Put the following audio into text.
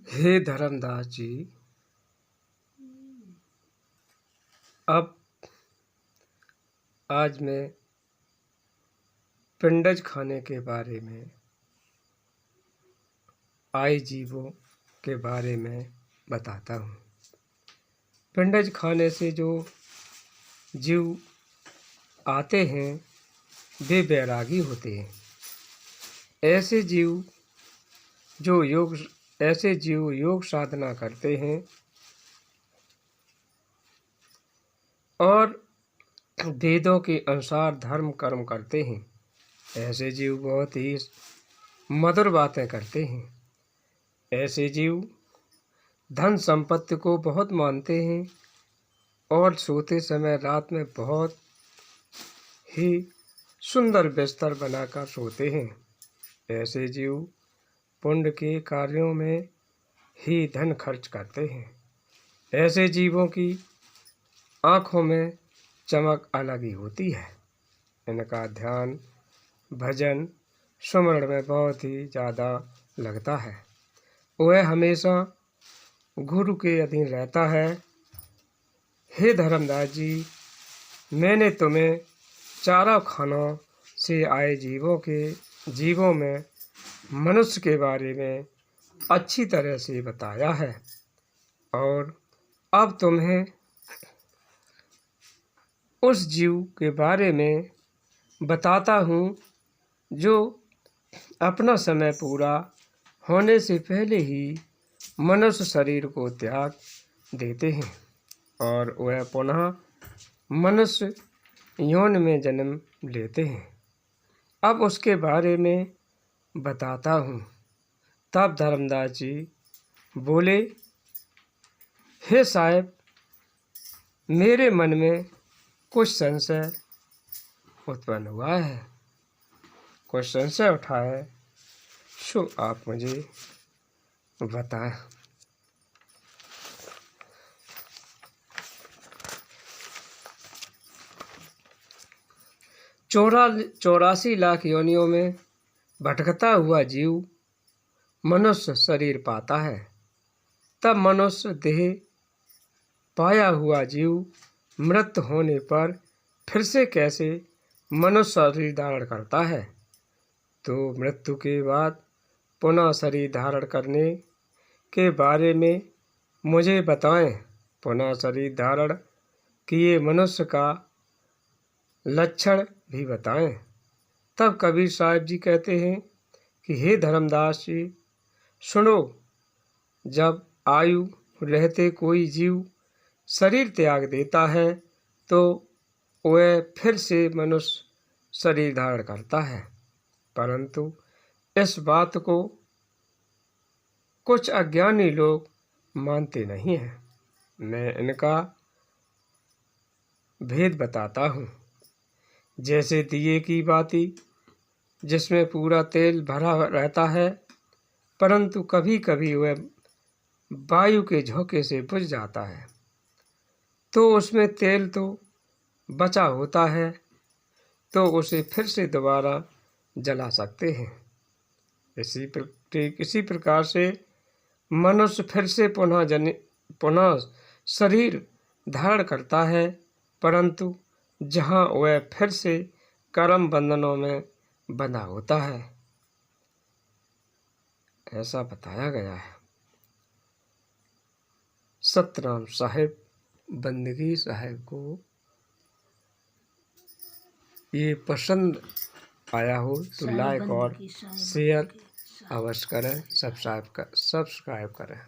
हे धर्मदास जी, अब आज मैं पिंडज खाने के बारे में, आए जीवों के बारे में बताता हूँ। पिंडज खाने से जो जीव आते हैं वे बैरागी होते हैं। ऐसे जीव योग साधना करते हैं और वेदों के अनुसार धर्म कर्म करते हैं। ऐसे जीव बहुत ही मधुर बातें करते हैं। ऐसे जीव धन संपत्ति को बहुत मानते हैं और सोते समय रात में बहुत ही सुंदर बिस्तर बनाकर सोते हैं। ऐसे जीव पुण्य के कार्यों में ही धन खर्च करते हैं। ऐसे जीवों की आँखों में चमक अलग ही होती है। इनका ध्यान भजन सुमरण में बहुत ही ज़्यादा लगता है। वह हमेशा गुरु के अधीन रहता है। हे धर्मदास जी, मैंने तुम्हें चारों खानों से आए जीवों में मनुष्य के बारे में अच्छी तरह से बताया है और अब तुम्हें उस जीव के बारे में बताता हूँ जो अपना समय पूरा होने से पहले ही मनुष्य शरीर को त्याग देते हैं और वह पुनः मनुष्य यौन में जन्म लेते हैं। अब उसके बारे में बताता हूँ। तब धर्मदास जी बोले, हे साहब, मेरे मन में कुछ संशय उत्पन्न हुआ है, कुछ संशय उठा है, सो आप मुझे बताएं। 84 लाख योनियों में भटकता हुआ जीव मनुष्य शरीर पाता है। तब मनुष्य देह पाया हुआ जीव मृत्यु होने पर फिर से कैसे मनुष्य शरीर धारण करता है? तो मृत्यु के बाद पुनः शरीर धारण करने के बारे में मुझे बताएं। पुनः शरीर धारण किए मनुष्य का लक्षण भी बताएं। तब कबीर साहब जी कहते हैं कि हे धर्मदास जी, सुनो, जब आयु रहते कोई जीव शरीर त्याग देता है तो वह फिर से मनुष्य शरीर धारण करता है, परंतु इस बात को कुछ अज्ञानी लोग मानते नहीं हैं। मैं इनका भेद बताता हूँ। जैसे दिए की बाती जिसमें पूरा तेल भरा रहता है, परंतु कभी कभी वह वायु के झोंके से बुझ जाता है, तो उसमें तेल तो बचा होता है, तो उसे फिर से दोबारा जला सकते हैं। इसी प्रकार से मनुष्य फिर से पुनः शरीर धारण करता है, परंतु जहाँ वह फिर से कर्म बंधनों में बंधा होता है, ऐसा बताया गया है। सतनाम साहिब बंदगी साहिब को ये पसंद आया हो तो लाइक और शेयर अवश्य करें, सब्सक्राइब करें।